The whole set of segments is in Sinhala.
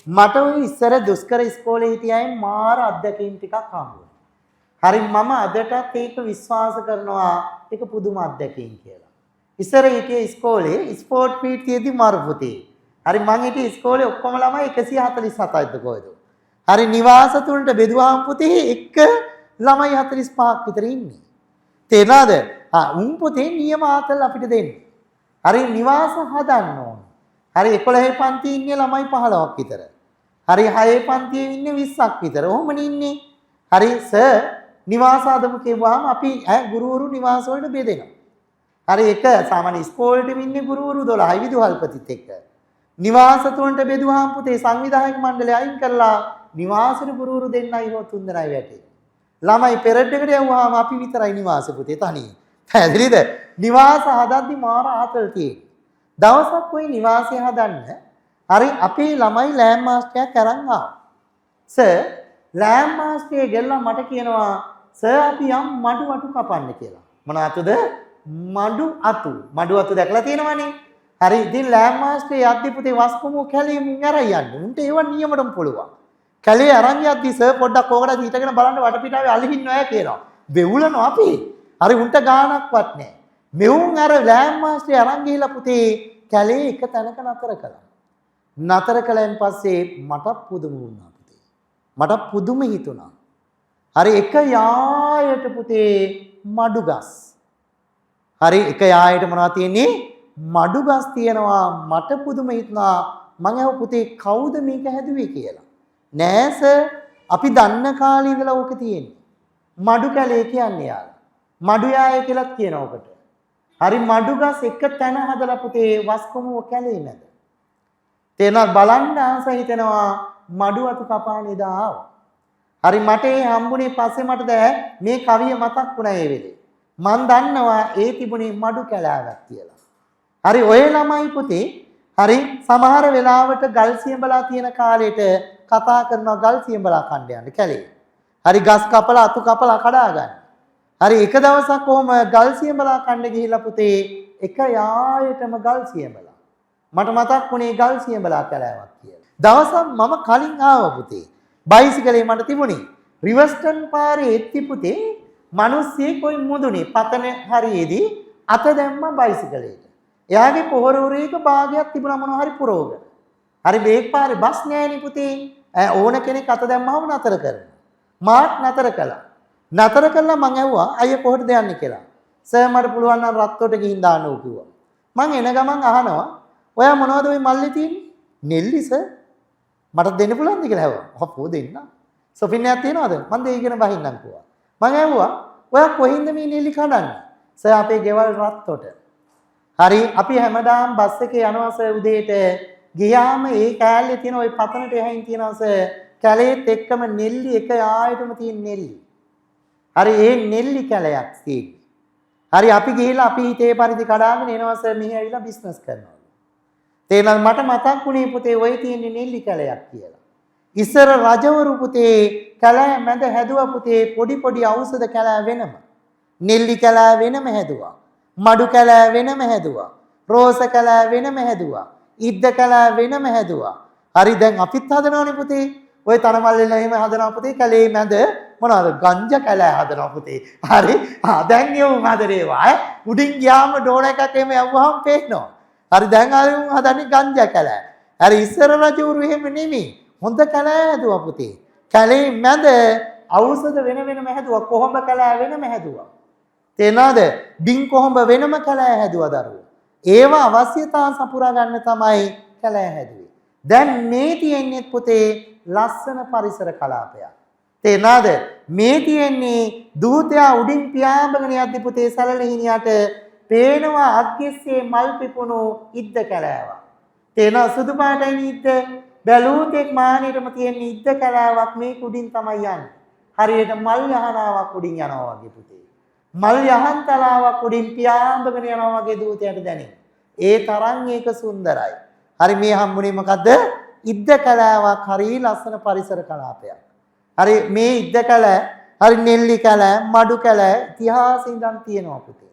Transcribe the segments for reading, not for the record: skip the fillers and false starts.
මට ওই ඉස්සර දුෂ්කර ඉස්කෝලේ හිටියයින් මාර අත්දැකීම් ටිකක් හම්බුණා. හරි මම අදටත් ඒක විශ්වාස කරනවා ඒක පුදුම අත්දැකීම් කියලා. ඉස්සර හිටියේ ඉස්කෝලේ ස්පෝර්ට් පීට් තියදී මාරු පුතේ. හරි මං හිටියේ ඉස්කෝලේ ඔක්කොම ළමයි 147යිද කොහෙද. හරි නිවාස තුනට බෙදුවාම පුතේ එක ළමයි 45ක් විතර ඉන්නේ. තේරෙනවද? උන් පුතේ නියම ආතල් අපිට දෙන්නේ. හරි නිවාස හදන්න ඕන. හරි 11 පන්තියේ ඉන්නේ ළමයි 15ක් විතර. හරි 6 පන්තියේ ඉන්නේ 20ක් විතර. ඔහොමනේ ඉන්නේ. හරි සර් නිවාස හදමු කියවහම අපි ගුරුවරු නිවාස වලට බෙදෙනවා. හරි එක සාමාන්‍ය ඉස්කෝලේට ඉන්නේ ගුරුවරු 12යි විදුහල්පතිත් එක්ක. නිවාස තුනට බෙදුවාම පුතේ සංවිධායක මණ්ඩලය අයින් කරලා නිවාසෙට ගුරුවරු දෙන්නයි හෝ තුන් දෙනයි වැටේ. ළමයි පෙරඩ් එකට යවුවාම අපි විතරයි නිවාස පුතේ තනියෙන්. පැහැදිලිද? නිවාස හදද්දි මාර ආතල් තියෙන්නේ. දවසක් ওই නිවාසය හදන්න හරි අපේ ළමයි ලෑම් මාස්ටර්යක් අරන් ආවා. සර් ලෑම් මාස්ටර්ය ගෙල්ලා මට කියනවා සර් අපි යම් මඩු අතු කපන්න කියලා. මොනවද? මඩු අතු දැකලා තියෙනවනේ. හරි ඉතින් ලෑම් මාස්ටර්ය යද්දි පුතේ වස්කුමෝ කැලේ මුන් අරන් යන්නේ. උන්ට ඒව නියමටම පුළුවන්. කැලේ අරන් යද්දි සර් පොඩ්ඩක් ඕකට හිටගෙන බලන්න වටපිටාවේ අලිහින්නෝ අය කියලා. වෙවුලනවා අපි. හරි උන්ට ගාණක්වත් නැහැ. මෙවුන් අර ලෑම් මාස්ටර්ය අරන් ගිහිලා පුතේ කැලේ එක තැනක නතර කළා. නතර කළෙන් පස්සේ මට පුදුම වුණා පුතේ. මට පුදුම හිතුණා. හරි එක යායට පුතේ මඩුගස්. හරි එක යායට මොනවද තියෙන්නේ? මඩුගස් තියෙනවා. මට පුදුම හිතුණා. මං අහුව පුතේ කවුද මේක හැදුවේ කියලා. නෑ සර් අපි දන්න කාලේ ඉඳලා ඕක තියෙන්නේ. මඩු කැලේ කියන්නේ යාළ. මඩු යාය කියලාත් කියනවා ඔකට. හරි මඩුගස් එක තැන හදලා පුතේ වස්කොමුව කැලේ නැද. තේනවා බලන්න ආස හිතෙනවා මඩු අතු කපාන එදා ආවා. හරි මට ඒ හම්බුනේ පස්සේ මට මේ කවිය මතක් වුණා ඒ වෙලේ. මන් දන්නවා ඒ තිබුණේ මඩු කැලෑවක් කියලා. හරි ඔය ළමයි පුතේ හරි සමහර වෙලාවට ගල් සියඹලා තියෙන කාලෙට කතා කරනවා ගල් සියඹලා කණ්ඩ යන්න කැලේ. හරි ගස් කපලා අතු කපලා කඩා ගන්න. හරි එක දවසක් කොහොම ගල් සියඹලා කණ්ඩ ගිහිල්ලා පුතේ එක යායටම ගල් සියඹලා. මට මතක් වුණේ ගල් සියඹලා කැලෑවක් කියලා. දවසක් මම කලින් ආවා පුතේ. බයිසිකලේ මට තිබුණේ. රිවර්ස්ටන් පාරේ එත්ති පුතේ මිනිස්සෙක් කොයි මුදුනේ පතන හරියේදී අත දැම්ම බයිසිකලේට. එයාගේ පොහොර උරේක භාගයක් තිබුණා මොනවා හරි පුරවගෙන. හරි බේක් පාරේ බස් නෑනේ පුතේ. ඕන කෙනෙක් අත දැම්මම නතර කරනවා. මාත් නතර කළා. නතර කළා මං ඇහුවා අයියා කොහෙටද යන්නේ කියලා. සර් මට පුළුවන් නම් රත්තොට ගිහින් දාන්න ඕක කිව්වා. මං එන ගමන් අහනවා ඔයා මොනවද ওই මල්ලේ තියෙන්නේ? නෙල්ලි සර්. මට දෙන්න පුළුවන්ද කියලා ඇහුවා. අපෝ දෙන්න. සොෆින්නයක් තියනවද? මං දෙයිගෙන බහින්නම් කිව්වා. මං ඇහුවා ඔයා කොහින්ද මේ නෙල්ලි කඩන්නේ? සර් අපේ ගෙවල් රත්තොට. හරි අපි හැමදාම බස් එකේ යනවා සර් උදේට. ගියාම ඒ කෑල්ලේ තියෙන ওই පතනට එහින් තියෙනවා සර් කැලේත් එක්කම නෙල්ලි එක ආයෙටම තියෙන නෙල්ලි. හරි ඒ නෙල්ලි කැලයක් තියෙන්නේ. හරි අපි ගිහිල්ලා අපි හිතේ පරිදි කඩාගෙන එනවා සර් මෙහි ඇවිල්ලා බිස්නස් කරනවා. තේරෙනවද මට මතක් වුණේ පුතේ ඔය තියෙන්නේ නෙල්ලි කැලයක් කියලා. ඉස්සර රජවරු පුතේ කැලෑ මැද හැදුවා පුතේ පොඩි පොඩි ඖෂධ කැලෑ වෙනම. නෙල්ලි කැලෑ වෙනම හැදුවා. මඩු කැලෑ වෙනම හැදුවා. රෝස කැලෑ වෙනම හැදුවා. ඉද්ද කැලෑ වෙනම හැදුවා. හරි දැන් අපිත් හදනවනේ පුතේ. ඔය තනමල් වෙලා එහෙම හදනවා පුතේ කැලේ මැද මොනවාද ගංජා කැලෑ හදනවා පුතේ. හරි දැන් යමු මදරේවා උඩින් ගියාම ඩෝන එකක් එහෙම යවුවාම පේනවා. හරි දැන් ආයෙත් හදන්නේ ගංජා කැලෑ. හරි ඉස්සර රජවරු එහෙම නෙමෙයි. හොඳ කැලෑ හැදුවා පුතේ. කැලේ මැද ඖෂධ වෙන වෙනම හැදුවා. කොහොඹ කැලෑ වෙනම හැදුවා. තේනවද? ඩිං කොහොඹ වෙනම කැලෑ හැදුවා දරුවෝ. ඒවා අවශ්‍යතා සපුරා ගන්න තමයි කැලෑ හැදුවේ. දැන් මේ තියෙන්නේ පුතේ ලස්සන පරිසර කලාපයක්. තේනවද? මේ තියෙන්නේ දූතයා උඩින් පියාඹගෙන යද්දි පුතේ සැලලිහිණියට පේනවා අග්ගෙස්සේ මල් පිපුණු ඉද්ද කැලෑවක්. තේනවා සුදු පාටයි ඉද්ද බැලූතෙක් මානෙටම තියෙන ඉද්ද කැලෑවක් මේ කුඩින් තමයි යන්නේ. හරියට මල් යහනාවක් උඩින් යනවා වගේ පුතේ. මල් යහන් තලාවක් උඩින් පියාඹගෙන යනවා වගේ දූතයාට දැනේ. ඒ තරම් ඒක සුන්දරයි. හරි මේ හම්බුනේ මොකද්ද? ඉද්ද කැලෑවක් හරි ලස්සන පරිසර කලාපයක්. හරි මේ ඉද්ද කැලෑ, හරි නෙල්ලි කැලෑ, මඩු කැලෑ ඉතිහාසෙ ඉඳන් තියෙනවා පුතේ.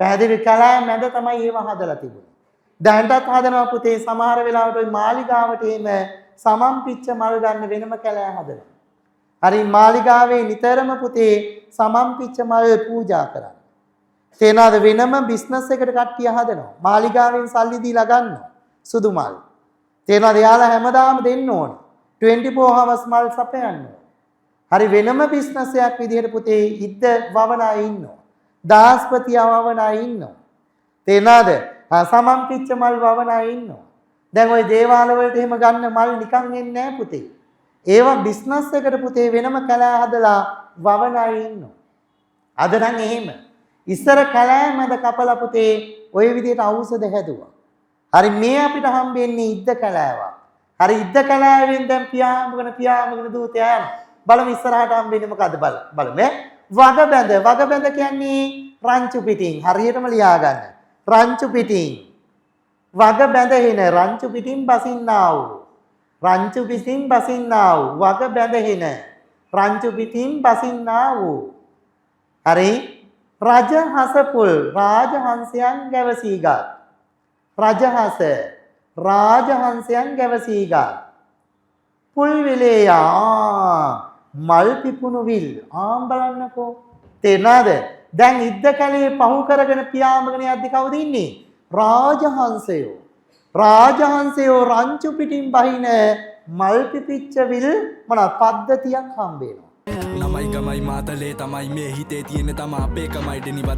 පැහැදිලි කැලෑ මැද තමයි ඒව හදලා තිබුණේ. දැන්ටත් හදනවා පුතේ සමහර වෙලාවට ওই මාලිගාවට එහෙම සමම් පිච්ච මල් ගන්න වෙනම කැලෑ හදනවා. හරි මාලිගාවේ නිතරම පුතේ සමම් පිච්ච මල් පූජා කරන්න. තේනාද වෙනම බිස්නස් එකකට කට්ටිය හදනවා. මාලිගාවෙන් සල්ලි දීලා ගන්නවා. සුදු මල්. තේනාද යාලා හැමදාම දෙන්න ඕන. 24 hours මල් සපයන්න. හරි වෙනම බිස්නස් එකක් විදිහට පුතේ ඉද්ද වවනා ඉන්නවා. දාස්පතිය වවනා ඉන්නවා. තේනාද සමම් පිච්ච මල් වවනා ඉන්නවා. දැන් ওই දේවාල වලට එහෙම ගන්න මල් නිකන් එන්නේ නැහැ පුතේ. ඒවා බිස්නස් එකට පුතේ වෙනම කැලෑ හදලා වවනා ඉන්නවා. අද නම් එහෙම. ඉස්සර කැලෑ මැද කපලා පුතේ ওই විදිහට ඖෂධ හැදුවා. හරි මේ අපිට හම්බෙන්නේ ඉද්ද කැලෑවක්. හරි ඉද්ද කැලෑවෙන් දැන් පියාඹගෙන දූතයා යනවා. බලමු ඉස්සරහට හම්බෙන්නේ මොකද්ද බලමු. වගබැඳ කියන්නේ රංචු පිටින්. හරියටම ලියා ගන්න. රංචු පිටින්. වගබැඳ හින රංචු පිටින් බසින්නා වූ. රංචු පිටින් බසින්නා වූ. වගබැඳ හින රංචු පිටින් බසින්නා වූ. හරි රජහස පුල් රාජහංසයන් ගැවසීගත්. රජහස රාජහංසයන් ගැවසීගත්. පුල් විලේයා මල් පිපුණු විල්. ආම් බලන්නකෝ. තේරෙනවද? දැන් ඉද්ද කැලේ පහු කරගෙන පියාඹගෙන යද්දි කවුද ඉන්නේ? රාජහංසයෝ. රාජහංසයෝ රංචු පිටින් බහින මල් පිපිච්ච විල් මොන පද්ධතියක් හම්බ වෙනවා. නමයි ගමයි මාතලේ තමයි මේ හිතේ තියෙන තම අපේ කමයි දෙනිවත්